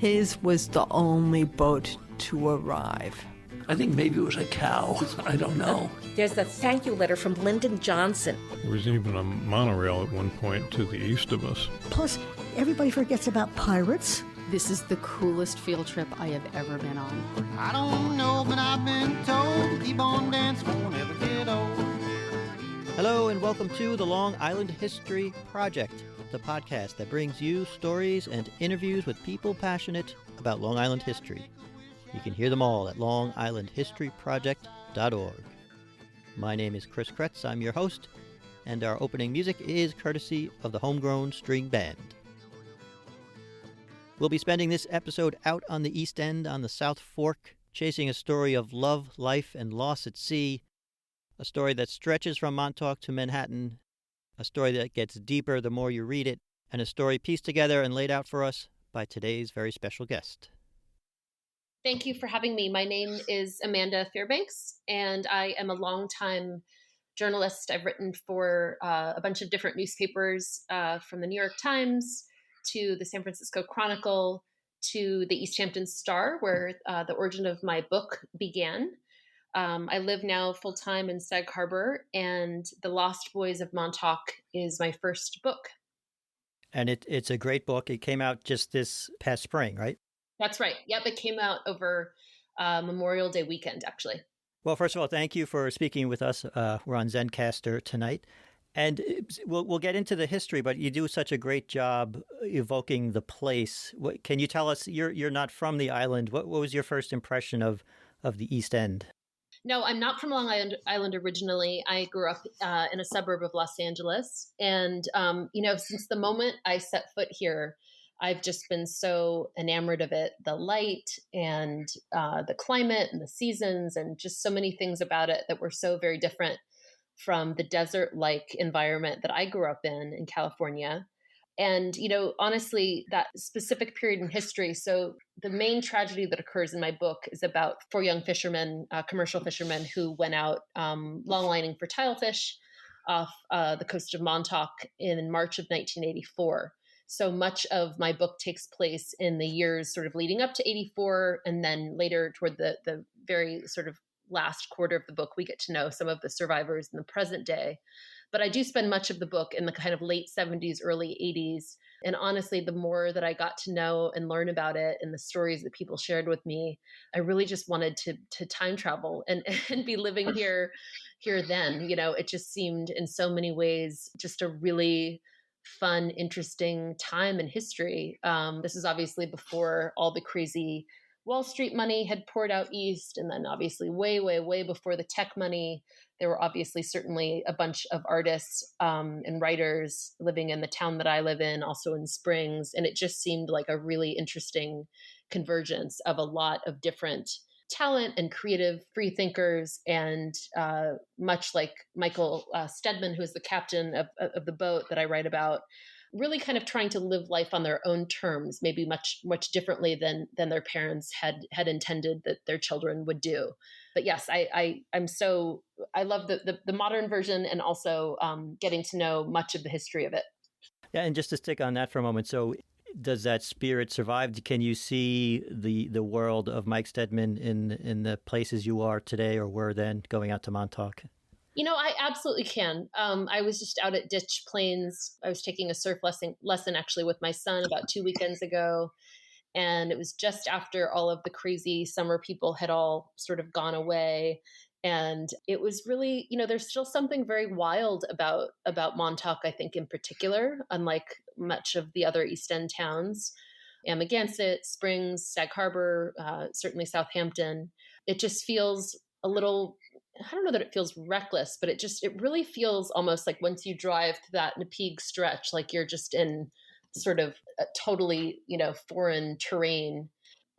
His was the only boat to arrive. I think maybe it was a cow. I don't know. There's the thank you letter from Lyndon Johnson. There was even a monorail at one point to the east of us. Plus, everybody forgets about pirates. This is the coolest field trip I have ever been on. I don't know, but I've been told keep on dancing, won't ever get old. Hello and welcome to the Long Island History Project, the podcast that brings you stories and interviews with people passionate about Long Island history. You can hear them all at longislandhistoryproject.org. My name is Chris Kretz, I'm your host, and our opening music is courtesy of the Homegrown String Band. We'll be spending this episode out on the East End on the South Fork, chasing a story of love, life, and loss at sea, a story that stretches from Montauk to Manhattan, a story that gets deeper the more you read it, and a story pieced together and laid out for us by today's very special guest. Thank you for having me. My name is Amanda Fairbanks, and I am a longtime journalist. I've written for a bunch of different newspapers, from the New York Times to the San Francisco Chronicle to the East Hampton Star, where the origin of my book began. I live now full-time in Sag Harbor, and The Lost Boys of Montauk is my first book. And it's a great book. It came out just this past spring, right? That's right. Yep, it came out over Memorial Day weekend, actually. Well, first of all, thank you for speaking with us. We're on Zencastr tonight. And we'll get into the history, but you do such a great job evoking the place. Can you tell us, you're not from the island. What was your first impression of the East End? No, I'm not from Long Island originally. I grew up in a suburb of Los Angeles. And, since the moment I set foot here, I've just been so enamored of it, the light and the climate and the seasons and just so many things about it that were so very different from the desert-like environment that I grew up in California. And, honestly, that specific period in history. So the main tragedy that occurs in my book is about four young fishermen, commercial fishermen, who went out long-lining for tilefish off the coast of Montauk in March of 1984. So much of my book takes place in the years sort of leading up to 84, and then later toward the very sort of last quarter of the book, we get to know some of the survivors in the present day. But I do spend much of the book in the kind of late 70s, early 80s. And honestly, the more that I got to know and learn about it and the stories that people shared with me, I really just wanted to time travel and be living here then. It just seemed in so many ways just a really fun, interesting time in history. This is obviously before all the crazy Wall Street money had poured out east, and then obviously way, way, way before the tech money, there were obviously certainly a bunch of artists and writers living in the town that I live in, also in Springs, and it just seemed like a really interesting convergence of a lot of different talent and creative free thinkers, and much like Michael Stedman, who is the captain of the boat that I write about, really kind of trying to live life on their own terms, maybe much, much differently than their parents had intended that their children would do. But yes, I love the modern version, and also getting to know much of the history of it. Yeah, and just to stick on that for a moment, so does that spirit survive? Can you see the world of Mike Stedman in the places you are today or were then going out to Montauk? I absolutely can. I was just out at Ditch Plains. I was taking a surf lesson actually with my son about 2 weekends ago. And it was just after all of the crazy summer people had all sort of gone away. And it was really, there's still something very wild about Montauk, I think, in particular, unlike much of the other East End towns. Amagansett, Springs, Sag Harbor, certainly Southampton. It just feels a little, I don't know that it feels reckless, but it really feels almost like once you drive to that Napeague stretch, like you're just in sort of a totally, foreign terrain.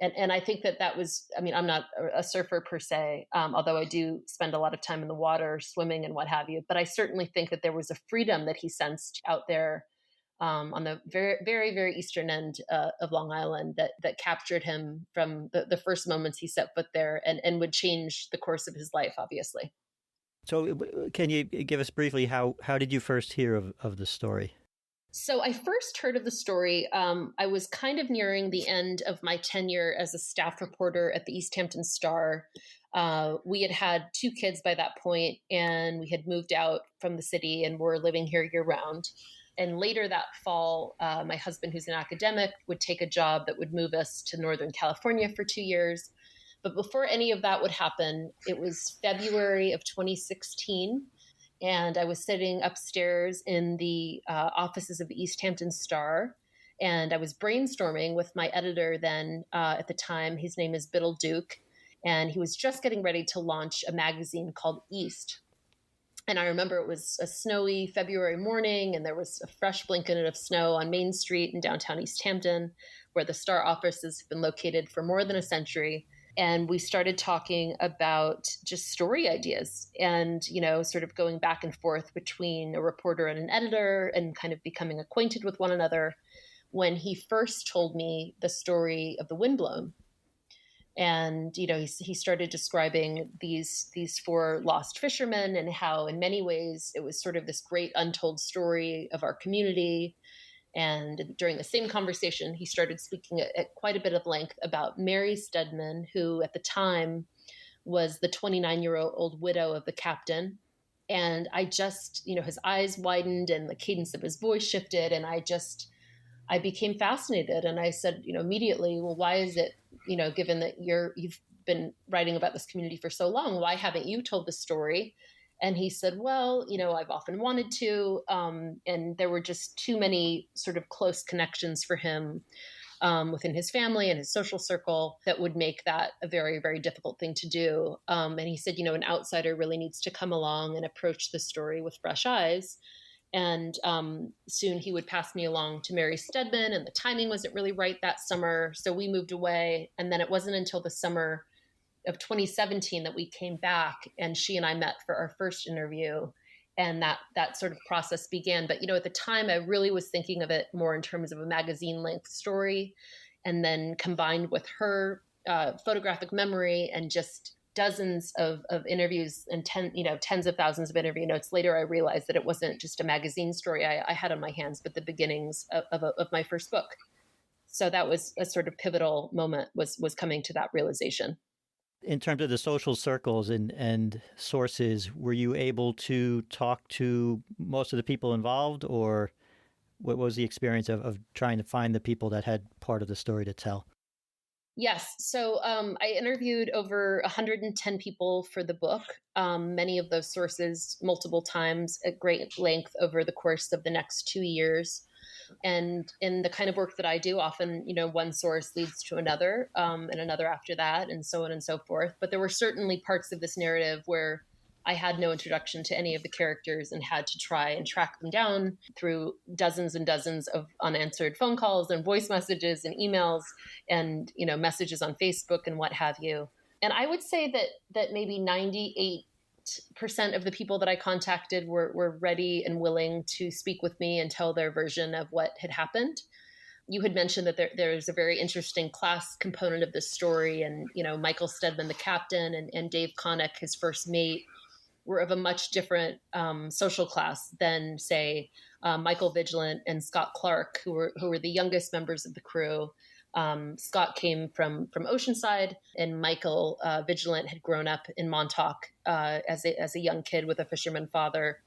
And I think that was, I'm not a surfer per se, although I do spend a lot of time in the water, swimming and what have you. But I certainly think that there was a freedom that he sensed out there on the very, very, very eastern end of Long Island that captured him from the first moments he set foot there and would change the course of his life, obviously. So can you give us briefly, how did you first hear of the story? So I first heard of the story. I was kind of nearing the end of my tenure as a staff reporter at the East Hampton Star. We had 2 kids by that point, and we had moved out from the city and were living here year round. And later that fall, my husband, who's an academic, would take a job that would move us to Northern California for 2 years. But before any of that would happen, it was February of 2016. And I was sitting upstairs in the offices of the East Hampton Star. And I was brainstorming with my editor then at the time. His name is Biddle Duke. And he was just getting ready to launch a magazine called East. And I remember it was a snowy February morning, and there was a fresh blanket of snow on Main Street in downtown East Hampton, where the Star offices have been located for more than a century. And we started talking about just story ideas and, sort of going back and forth between a reporter and an editor and kind of becoming acquainted with one another when he first told me the story of the Windblown. And, he started describing these 4 lost fishermen and how in many ways it was sort of this great untold story of our community. And during the same conversation, he started speaking at quite a bit of length about Mary Stedman, who at the time was the 29-year-old widow of the captain. And I just, his eyes widened and the cadence of his voice shifted. And I became fascinated. And I said, immediately, well, why is it, given that you've been writing about this community for so long, why haven't you told the story? And he said, well, I've often wanted to. And there were just too many sort of close connections for him within his family and his social circle that would make that a very, very difficult thing to do. And he said, an outsider really needs to come along and approach the story with fresh eyes. And soon he would pass me along to Mary Stedman, and the timing wasn't really right that summer. So we moved away. And then it wasn't until the summer of 2017 that we came back, and she and I met for our first interview. And that sort of process began. But, at the time, I really was thinking of it more in terms of a magazine-length story. And then combined with her photographic memory and just dozens of interviews and tens of thousands of interview notes. Later, I realized that it wasn't just a magazine story I had on my hands, but the beginnings of my first book. So that was a sort of pivotal moment, was coming to that realization. In terms of the social circles and sources, were you able to talk to most of the people involved, or what was the experience of trying to find the people that had part of the story to tell? Yes. So I interviewed over 110 people for the book, many of those sources multiple times at great length over the course of the next 2 years. And in the kind of work that I do, often, one source leads to another and another after that, and so on and so forth. But there were certainly parts of this narrative where I had no introduction to any of the characters and had to try and track them down through dozens and dozens of unanswered phone calls and voice messages and emails and, messages on Facebook and what have you. And I would say that maybe 98% of the people that I contacted were ready and willing to speak with me and tell their version of what had happened. You had mentioned that there's a very interesting class component of this story. And, Michael Stedman, the captain, and Dave Connick, his first mate, were of a much different social class than, say, Michael Vigilant and Scott Clark, who were the youngest members of the crew. Scott came from Oceanside, and Michael Vigilant had grown up in Montauk as a young kid with a fisherman father.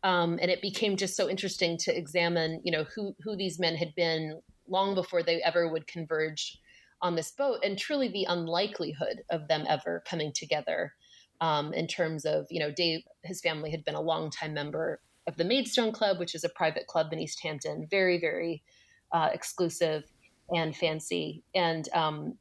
And it became just so interesting to examine, who these men had been long before they ever would converge on this boat, and truly the unlikelihood of them ever coming together. In terms of, Dave, his family had been a longtime member of the Maidstone Club, which is a private club in East Hampton, very, very exclusive and fancy. And,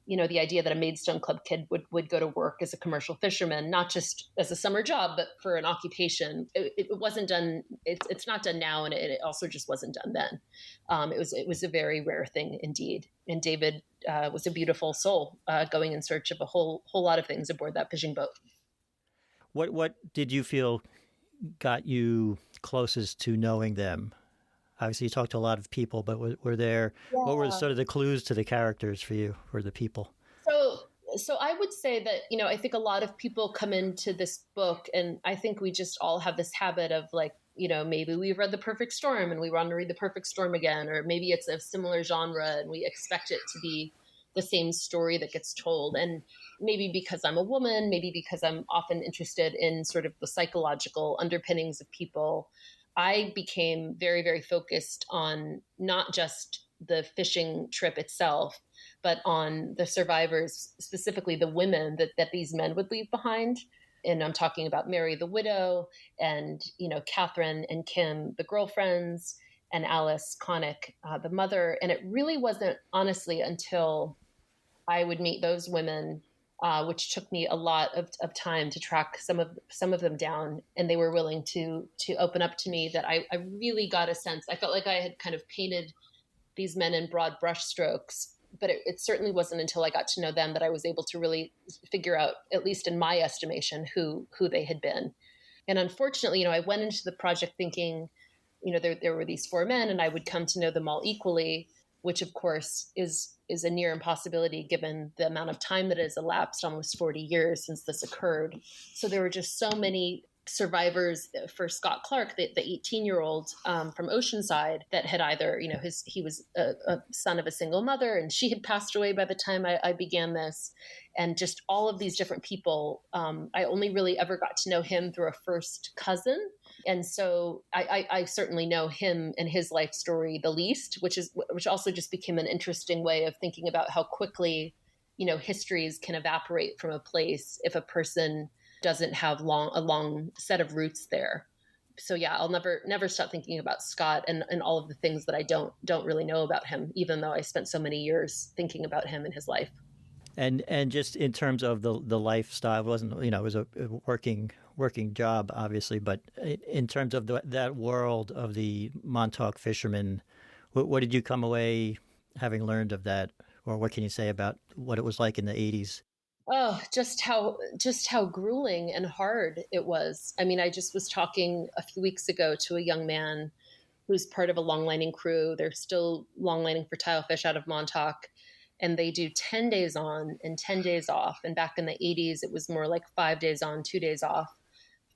the idea that a Maidstone Club kid would go to work as a commercial fisherman, not just as a summer job, but for an occupation, it wasn't done. It's not done now. And it also just wasn't done then. It was a very rare thing indeed. And David was a beautiful soul going in search of a whole lot of things aboard that fishing boat. What did you feel got you closest to knowing them? Obviously, you talked to a lot of people, but were there, what were sort of the clues to the characters for you, or the people? So I would say that, I think a lot of people come into this book, and I think we just all have this habit of maybe we've read The Perfect Storm and we want to read The Perfect Storm again, or maybe it's a similar genre and we expect it to be the same story that gets told. And maybe because I'm a woman, maybe because I'm often interested in sort of the psychological underpinnings of people, I became very, very focused on not just the fishing trip itself, but on the survivors, specifically the women that these men would leave behind. And I'm talking about Mary the widow, and Catherine and Kim the girlfriends, and Alice Connick the mother. And it really wasn't, honestly, until I would meet those women, which took me a lot of time to track some of them down, and they were willing to open up to me, that I really got a sense. I felt like I had kind of painted these men in broad brushstrokes, but it certainly wasn't until I got to know them that I was able to really figure out, at least in my estimation, who they had been. And unfortunately, I went into the project thinking, there were these 4 men and I would come to know them all equally, which of course is a near impossibility given the amount of time that has elapsed, almost 40 years since this occurred. So there were just so many survivors for Scott Clark, the 18-year-old from Oceanside, that had either, he was a son of a single mother and she had passed away by the time I began this. And just all of these different people, I only really ever got to know him through a first cousin. And so I certainly know him and his life story the least, which also just became an interesting way of thinking about how quickly, histories can evaporate from a place if a person doesn't have a long set of roots there. So yeah, I'll never stop thinking about Scott and all of the things that I don't really know about him, even though I spent so many years thinking about him and his life. And just in terms of the lifestyle, it wasn't, it was a working job, obviously, but in terms of that world of the Montauk fishermen, what did you come away having learned of that, or what can you say about what it was like in the 80s? Oh, just how grueling and hard it was. I mean, I just was talking a few weeks ago to a young man who's part of a longlining crew. They're still longlining for tilefish out of Montauk, and they do 10 days on and 10 days off. And back in the 80s, it was more like 5 days on, 2 days off,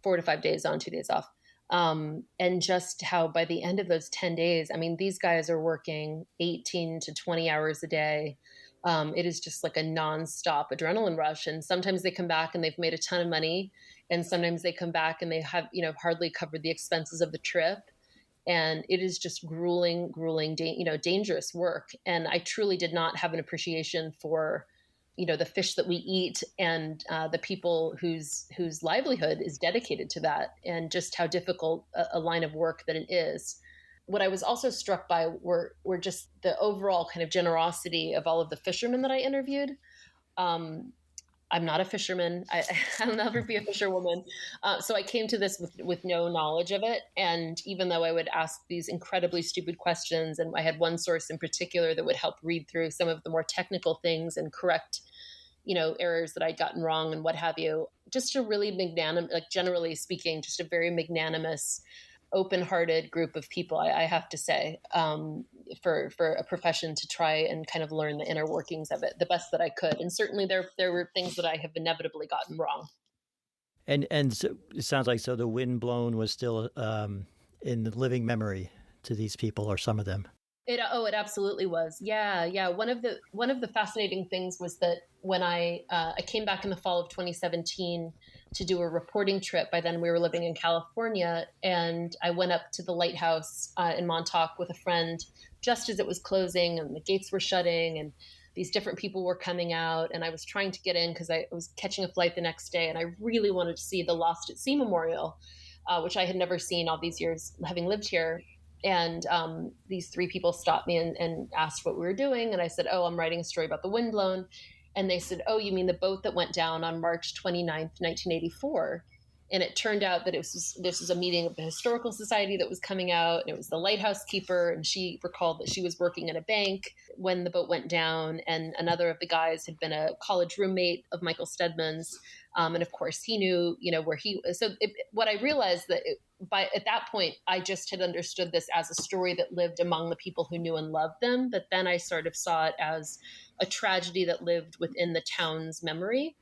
4 to 5 days on, 2 days off. And just how by the end of those 10 days, I mean, these guys are working 18 to 20 hours a day. It is just like a nonstop adrenaline rush. And sometimes they come back and they've made a ton of money. And sometimes they come back and they have, hardly covered the expenses of the trip. And it is just grueling, dangerous work. And I truly did not have an appreciation for, the fish that we eat and the people whose livelihood is dedicated to that, and just how difficult a line of work that it is. What I was also struck by were just the overall kind of generosity of all of the fishermen that I interviewed. I'm not a fisherman. I'll never be a fisherwoman. So I came to this with no knowledge of it. And even though I would ask these incredibly stupid questions, and I had one source in particular that would help read through some of the more technical things and correct, errors that I'd gotten wrong and what have you, just a really magnanimous, like generally speaking, just a very magnanimous, open-hearted group of people, I have to say, for a profession to try and kind of learn the inner workings of it the best that I could. And certainly there were things that I have inevitably gotten wrong. And so it sounds like the windblown was still in the living memory to these people, or some of them. It absolutely was. Yeah. One of the fascinating things was that when I came back in the fall of 2017 to do a reporting trip. By then we were living in California, and I went up to the lighthouse in Montauk with a friend just as it was closing and the gates were shutting and these different people were coming out, and I was trying to get in because I was catching a flight the next day, and I really wanted to see the Lost at Sea Memorial, which I had never seen all these years having lived here. And these 3 people stopped me and asked what we were doing. And I said, oh, I'm writing a story about the windblown. And they said, oh, you mean the boat that went down on March 29th, 1984? And it turned out that this was a meeting of the Historical Society that was coming out. And it was the lighthouse keeper. And she recalled that she was working in a bank when the boat went down. And another of the guys had been a college roommate of Michael Stedman's. And of course, he knew, where he was. So what I realized at that point, I just had understood this as a story that lived among the people who knew and loved them. But then I sort of saw it as a tragedy that lived within the town's memory.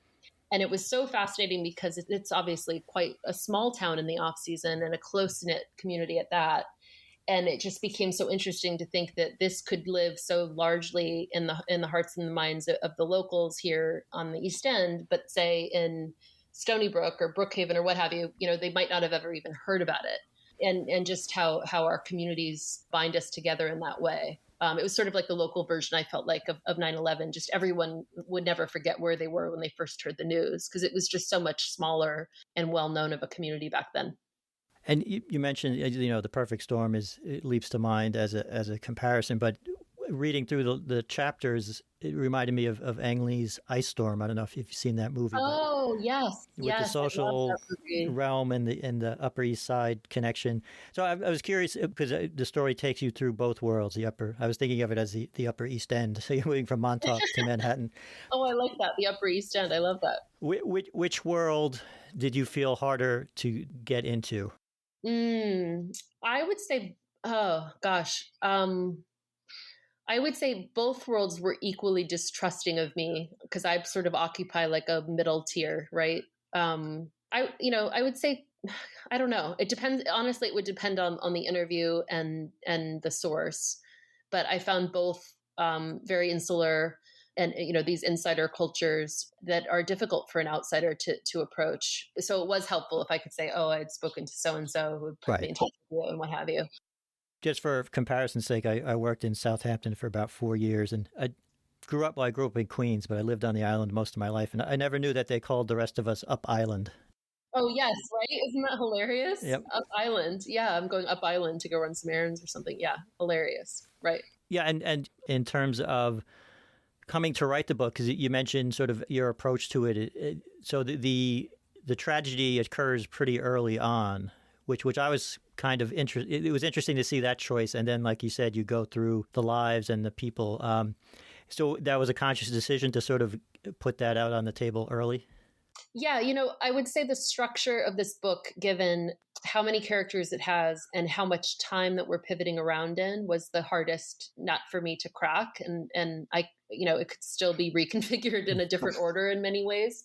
And it was so fascinating because it's obviously quite a small town in the off season and a close knit community at that. And it just became so interesting to think that this could live so largely in the hearts and the minds of the locals here on the East End, but say in Stony Brook or Brookhaven or what have you, they might not have ever even heard about it. And just how our communities bind us together in that way. It was sort of like the local version, I felt like, of 9/11. Just everyone would never forget where they were when they first heard the news, because it was just so much smaller and well-known of a community back then. And you mentioned, the perfect storm it leaps to mind as a comparison, but reading through the chapters, it reminded me of Ang Lee's Ice Storm. I don't know if you've seen that movie. Oh, yes. With the social realm and the Upper East Side connection. So I was curious because the story takes you through both worlds. I was thinking of it as the Upper East End. So you're moving from Montauk to Manhattan. Oh, I like that. The Upper East End. I love that. Which world did you feel harder to get into? I would say, oh gosh. I would say both worlds were equally distrusting of me because I sort of occupy like a middle tier, right? I would say, I don't know. It depends. Honestly, it would depend on the interview and the source. But I found both very insular and, these insider cultures that are difficult for an outsider to approach. So it was helpful if I could say, oh, I had spoken to so-and-so who put me in touch with you and what have you. Just for comparison's sake, I worked in Southampton for about 4 years, and I grew up in Queens, but I lived on the island most of my life, and I never knew that they called the rest of us Up Island. Oh, yes, right? Isn't that hilarious? Yep. Up Island. Yeah, I'm going Up Island to go run some errands or something. Yeah, hilarious. Right. Yeah, and in terms of coming to write the book, because you mentioned sort of your approach to it, so the tragedy occurs pretty early on, which I was kind of interested. It was interesting to see that choice, and then, like you said, you go through the lives and the people. So that was a conscious decision to sort of put that out on the table early. Yeah, I would say the structure of this book, given how many characters it has and how much time that we're pivoting around in, was the hardest nut for me to crack. And I, it could still be reconfigured in a different order in many ways.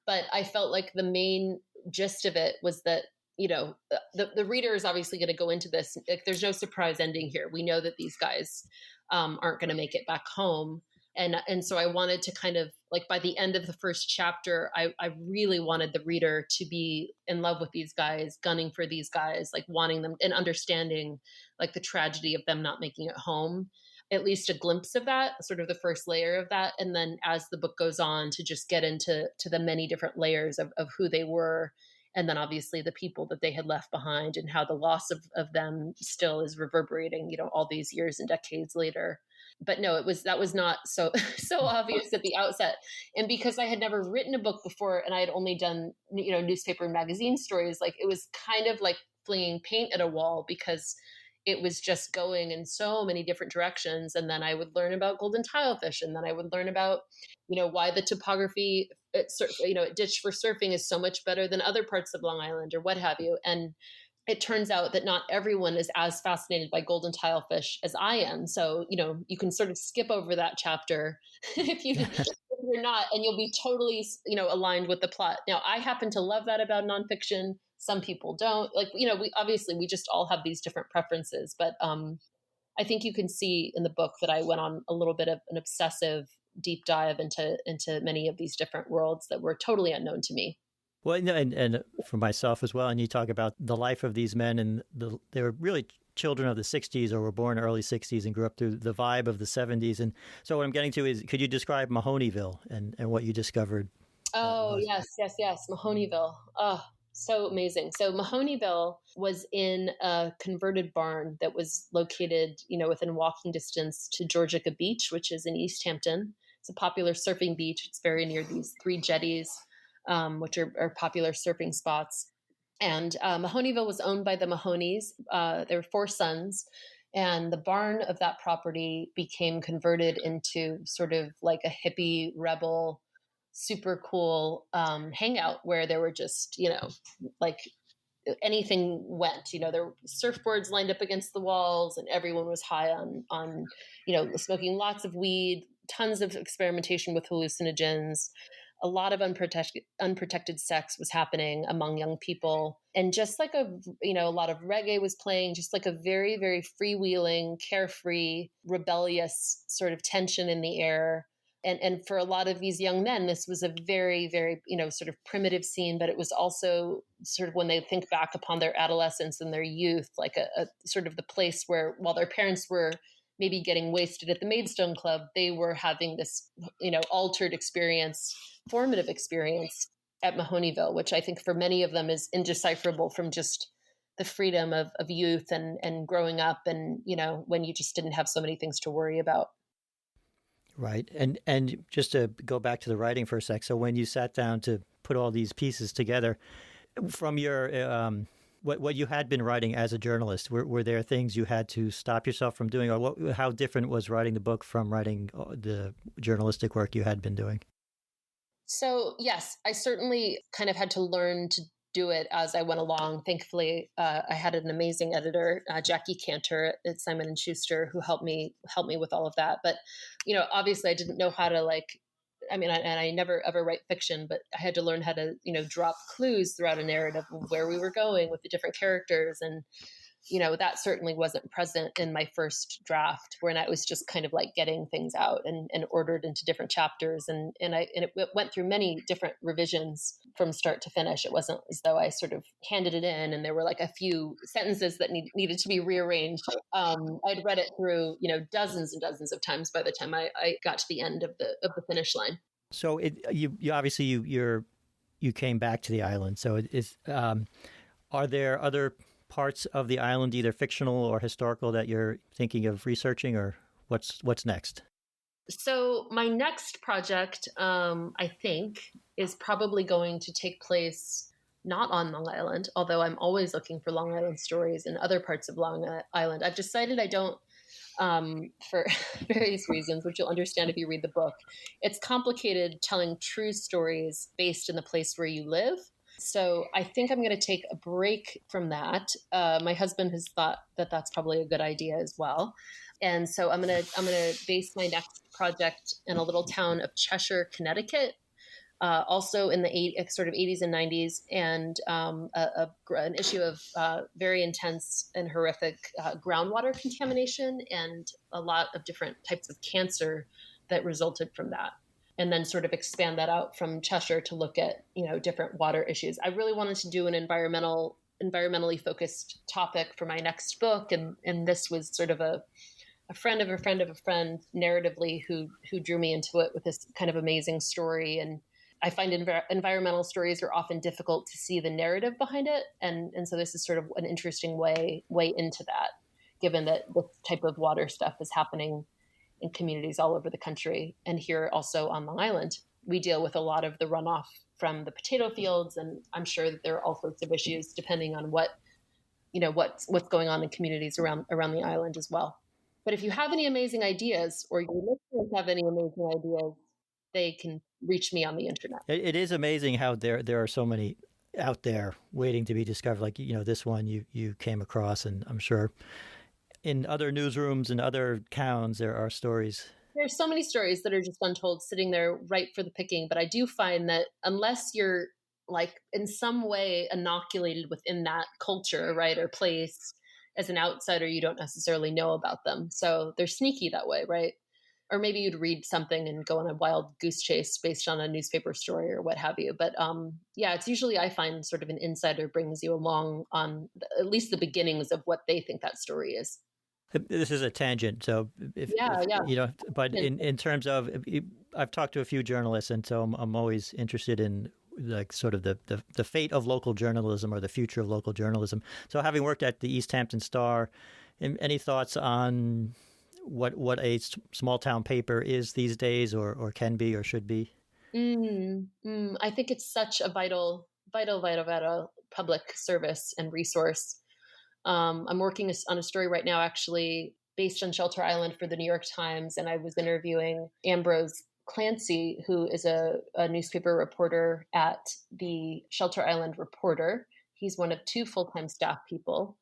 But I felt like the main gist of it was that, the reader is obviously going to go into this. Like, there's no surprise ending here. We know that these guys aren't going to make it back home. And so I wanted to kind of, like, by the end of the first chapter, I really wanted the reader to be in love with these guys, gunning for these guys, like wanting them and understanding like the tragedy of them not making it home, at least a glimpse of that, sort of the first layer of that. And then as the book goes on, to just get into the many different layers of who they were. And then obviously the people that they had left behind and how the loss of them still is reverberating, all these years and decades later. But no, that was not so obvious at the outset. And because I had never written a book before and I had only done, newspaper and magazine stories, like it was kind of like flinging paint at a wall because it was just going in so many different directions. And then I would learn about golden tilefish, and then I would learn about, why the topography at Ditch for surfing is so much better than other parts of Long Island or what have you. And it turns out that not everyone is as fascinated by golden tilefish as I am. So, you can sort of skip over that chapter if you're not, and you'll be totally, aligned with the plot. Now, I happen to love that about nonfiction. Some people don't. Like, we just all have these different preferences. But I think you can see in the book that I went on a little bit of an obsessive deep dive into many of these different worlds that were totally unknown to me. Well, and for myself as well, and you talk about the life of these men, and they were really children of the 60s or were born early 60s and grew up through the vibe of the 70s. And so what I'm getting to is, could you describe Mahoneyville and what you discovered? Oh, yes. Mahoneyville. Oh, so amazing. So Mahoneyville was in a converted barn that was located, within walking distance to Georgica Beach, which is in East Hampton. It's a popular surfing beach. It's very near these 3 jetties, which are popular surfing spots. And Mahoneyville was owned by the Mahoneys. There were 4 sons. And the barn of that property became converted into sort of like a hippie, rebel, super cool hangout where there were just, like anything went. There were surfboards lined up against the walls, and everyone was high on smoking lots of weed, tons of experimentation with hallucinogens. A lot of unprotected sex was happening among young people. And just like a lot of reggae was playing, just like a very, very freewheeling, carefree, rebellious sort of tension in the air. And for a lot of these young men, this was a very, very, sort of primitive scene, but it was also sort of when they think back upon their adolescence and their youth, like a sort of the place where while their parents were maybe getting wasted at the Maidstone Club, they were having this, altered experience, formative experience at Mahoneyville, which I think for many of them is indecipherable from just the freedom of youth and growing up and, when you just didn't have so many things to worry about. Right. And just to go back to the writing for a sec, so when you sat down to put all these pieces together, from your what you had been writing as a journalist, were there things you had to stop yourself from doing, or how different was writing the book from writing the journalistic work you had been doing? So, yes, I certainly kind of had to learn to do it as I went along. Thankfully, I had an amazing editor, Jackie Cantor at Simon & Schuster, who helped me with all of that. But, obviously I didn't know how to and I never ever write fiction, but I had to learn how to, drop clues throughout a narrative of where we were going with the different characters. And, that certainly wasn't present in my first draft, when I was just kind of like getting things out and ordered into different chapters. And it went through many different revisions from start to finish. It wasn't as though I sort of handed it in and there were like a few sentences that needed to be rearranged. I'd read it through, dozens and dozens of times by the time I got to the end of the finish line. So you obviously you came back to the island. So are there other parts of the island, either fictional or historical, that you're thinking of researching, or what's next? So my next project, I think, is probably going to take place not on Long Island, although I'm always looking for Long Island stories in other parts of Long Island. I've decided I don't, for various reasons, which you'll understand if you read the book. It's complicated telling true stories based in the place where you live. So I think I'm going to take a break from that. My husband has thought that that's probably a good idea as well. And so I'm going to base my next project in a little town of Cheshire, Connecticut, also in the sort of 80s and 90s, and an issue of very intense and horrific groundwater contamination and a lot of different types of cancer that resulted from that. And then sort of expand that out from Cheshire to look at, different water issues. I really wanted to do an environmentally focused topic for my next book. And this was sort of a friend of a friend of a friend narratively who drew me into it with this kind of amazing story. And I find environmental stories are often difficult to see the narrative behind it. And so this is sort of an interesting way into that, given that this type of water stuff is happening in communities all over the country. And here also on Long Island, we deal with a lot of the runoff from the potato fields. And I'm sure that there are all sorts of issues depending on what's going on in communities around the island as well. But if you have any amazing ideas, or your listeners have any amazing ideas, they can reach me on the internet. It is amazing how there are so many out there waiting to be discovered. Like, this one you came across, and I'm sure in other newsrooms and other towns, there are stories. There's so many stories that are just untold, sitting there ripe for the picking. But I do find that unless you're like in some way inoculated within that culture, right, or place, as an outsider, you don't necessarily know about them. So they're sneaky that way, right? Or maybe you'd read something and go on a wild goose chase based on a newspaper story or what have you. But it's usually, I find, sort of an insider brings you along on at least the beginnings of what they think that story is. This is a tangent, so but in terms of, I've talked to a few journalists, and so I'm always interested in like sort of the fate of local journalism or the future of local journalism. So having worked at the East Hampton Star, any thoughts on what a small town paper is these days, or can be, or should be? I think it's such a vital public service and resource. I'm working on a story right now, actually, based on Shelter Island for the New York Times, and I was interviewing Ambrose Clancy, who is a newspaper reporter at the Shelter Island Reporter. He's one of two full-time staff people.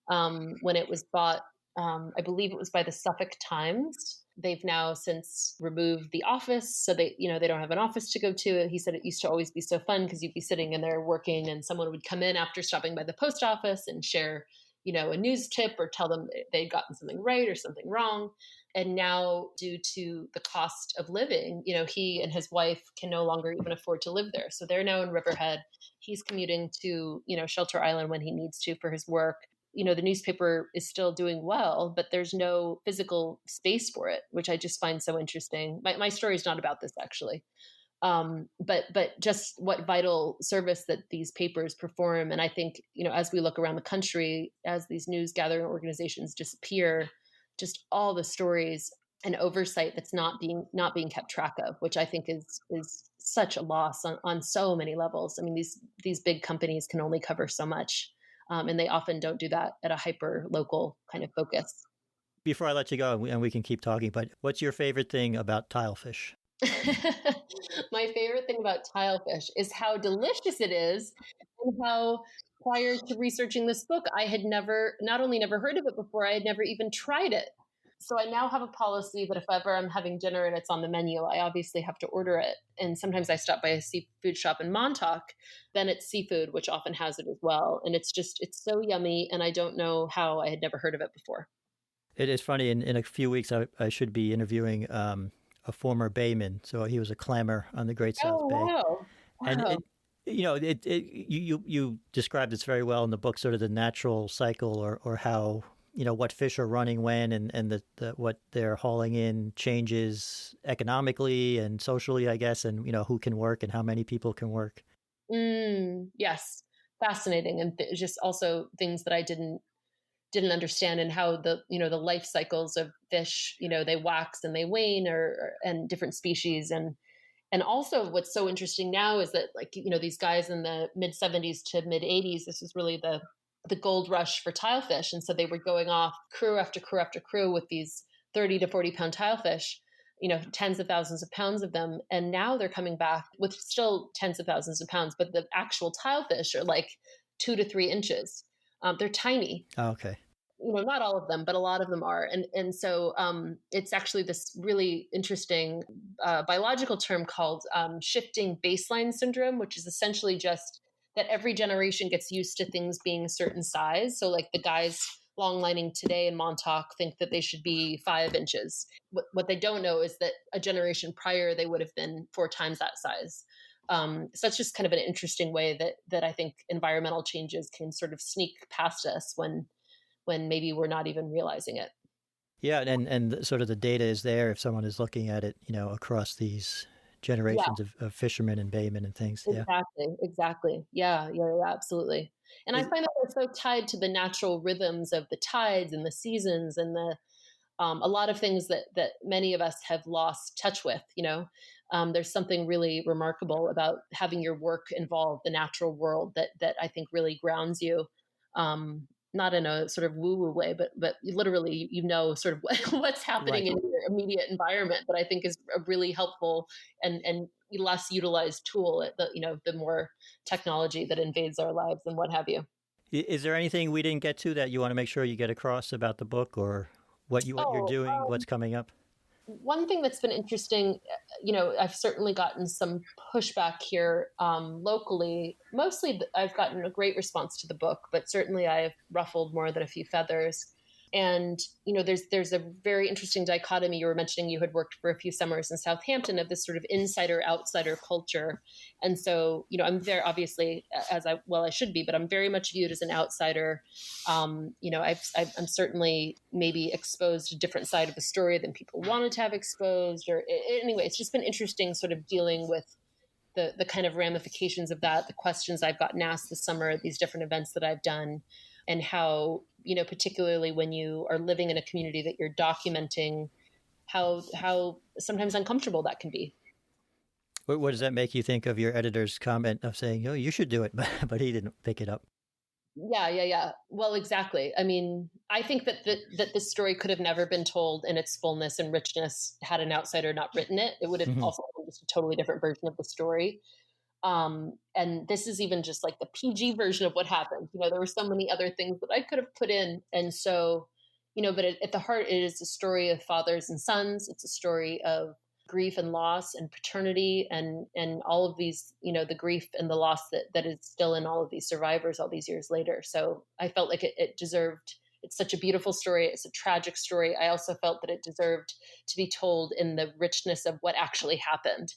When it was bought, I believe it was by the Suffolk Times, They've now since removed the office. So they don't have an office to go to. He said it used to always be so fun because you'd be sitting in there working and someone would come in after stopping by the post office and share, a news tip or tell them they'd gotten something right or something wrong. And now, due to the cost of living, he and his wife can no longer even afford to live there. So they're now in Riverhead. He's commuting to, Shelter Island when he needs to for his work. The newspaper is still doing well, but there's no physical space for it, which I just find so interesting. My story is not about this, actually. But just what vital service that these papers perform. And I think, as we look around the country, as these news gathering organizations disappear, just all the stories and oversight that's not being kept track of, which I think is such a loss on so many levels. I mean, these big companies can only cover so much, and they often don't do that at a hyper local kind of focus. Before I let you go, and we can keep talking, but what's your favorite thing about tilefish? My favorite thing about tilefish is how delicious it is, and how prior to researching this book, I had not only never heard of it before, I had never even tried it. So I now have a policy that if ever I'm having dinner and it's on the menu, I obviously have to order it. And sometimes I stop by a seafood shop in Montauk, then it's seafood, which often has it as well. And it's so yummy. And I don't know how I had never heard of it before. It is funny. In a few weeks, I should be interviewing a former bayman. So he was a clammer on the Great South Bay. Wow. And you described this very well in the book, sort of the natural cycle or how, what fish are running when and what they're hauling in changes economically and socially, I guess, and, who can work and how many people can work. Yes. Fascinating. And just also things that I didn't understand, and how the life cycles of fish, they wax and they wane and different species. And also what's so interesting now is that these guys in the mid 70s to mid 80s, this was really the gold rush for tilefish. And so they were going off crew after crew after crew with these 30 to 40 pound tilefish, tens of thousands of pounds of them. And now they're coming back with still tens of thousands of pounds, but the actual tilefish are like 2 to 3 inches. They're tiny. Oh, okay. Not all of them, but a lot of them are. And so it's actually this really interesting biological term called shifting baseline syndrome, which is essentially just that every generation gets used to things being a certain size. So like the guys longlining today in Montauk think that they should be 5 inches. What they don't know is that a generation prior, they would have been 4 times that size. So that's just kind of an interesting way that I think environmental changes can sort of sneak past us when maybe we're not even realizing it. Yeah, and sort of the data is there if someone is looking at it, across these generations of fishermen and baymen and things. Exactly. Yeah, absolutely. And I find that they're so tied to the natural rhythms of the tides and the seasons and a lot of things that many of us have lost touch with. There's something really remarkable about having your work involve the natural world that I think really grounds you. Not in a sort of woo-woo way, but literally, sort of what's happening in your immediate environment, that I think is a really helpful and less utilized tool, the more technology that invades our lives and what have you. Is there anything we didn't get to that you want to make sure you get across about the book, or what you're doing, what's coming up? One thing that's been interesting, I've certainly gotten some pushback here locally. Mostly I've gotten a great response to the book, but certainly I've ruffled more than a few feathers. And, there's a very interesting dichotomy. You were mentioning you had worked for a few summers in Southampton of this sort of insider-outsider culture. And so, I'm very obviously, I should be, but I'm very much viewed as an outsider. I'm certainly maybe exposed a different side of the story than people wanted to have exposed. Or anyway, it's just been interesting sort of dealing with the kind of ramifications of that, the questions I've gotten asked this summer, these different events that I've done, and how, particularly when you are living in a community that you're documenting, how sometimes uncomfortable that can be. What does that make you think of your editor's comment of saying, "Oh, you should do it," but he didn't pick it up? Yeah. Well, exactly. I mean, I think that this story could have never been told in its fullness and richness had an outsider not written it. It would have also been just a totally different version of the story. And this is even just like the PG version of what happened. There were so many other things that I could have put in. And so, but at the heart, it is a story of fathers and sons. It's a story of grief and loss and paternity and all of these, the grief and the loss that is still in all of these survivors all these years later. So I felt like it deserved, it's such a beautiful story. It's a tragic story. I also felt that it deserved to be told in the richness of what actually happened,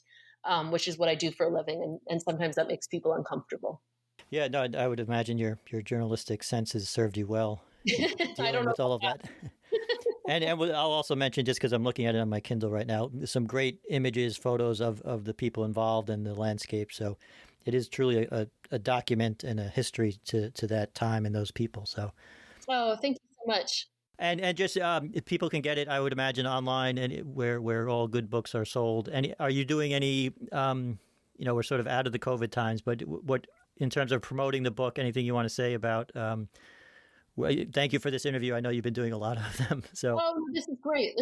which is what I do for a living. And sometimes that makes people uncomfortable. Yeah, no, I would imagine your journalistic senses served you well I don't know with all of that. And I'll also mention, just because I'm looking at it on my Kindle right now, some great images, photos of the people involved and the landscape. So it is truly a document and a history to that time and those people. So, oh, thank you so much. And just if people can get it, I would imagine online and where all good books are sold. And are you doing any? We're sort of out of the COVID times, but what in terms of promoting the book? Anything you want to say about? Thank you for this interview. I know you've been doing a lot of them. So, this is great.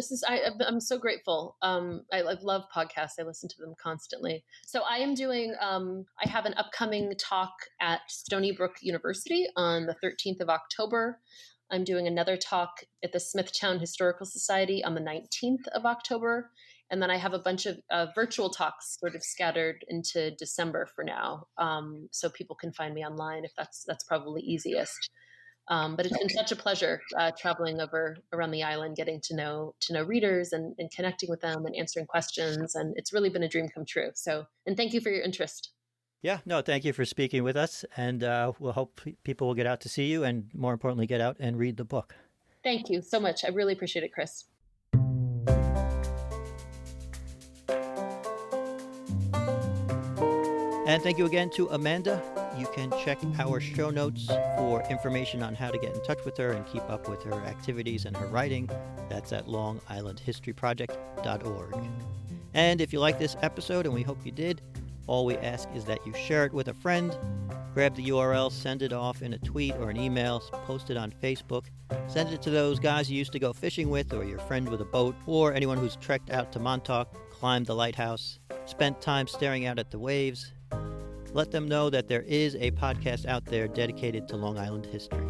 I'm so grateful. I love podcasts. I listen to them constantly. So I am doing. I have an upcoming talk at Stony Brook University on the 13th of October. I'm doing another talk at the Smithtown Historical Society on the 19th of October. And then I have a bunch of virtual talks sort of scattered into December for now. So people can find me online if that's probably easiest. But it's been such a pleasure traveling around the island, getting to know readers and connecting with them and answering questions. And it's really been a dream come true. So, and thank you for your interest. Yeah, no, thank you for speaking with us. And we'll hope people will get out to see you and, more importantly, get out and read the book. Thank you so much. I really appreciate it, Chris. And thank you again to Amanda. You can check our show notes for information on how to get in touch with her and keep up with her activities and her writing. That's at longislandhistoryproject.org. And if you like this episode, and we hope you did, all we ask is that you share it with a friend. Grab the URL, send it off in a tweet or an email, post it on Facebook. Send it to those guys you used to go fishing with, or your friend with a boat, or anyone who's trekked out to Montauk, climbed the lighthouse, spent time staring out at the waves. Let them know that there is a podcast out there dedicated to Long Island history.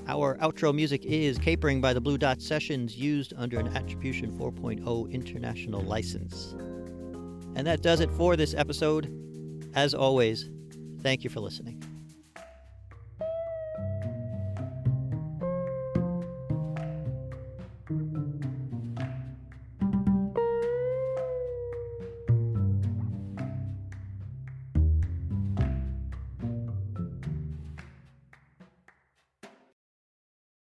Our outro music is Capering by the Blue Dot Sessions, used under an Attribution 4.0 international license. And that does it for this episode. As always, thank you for listening.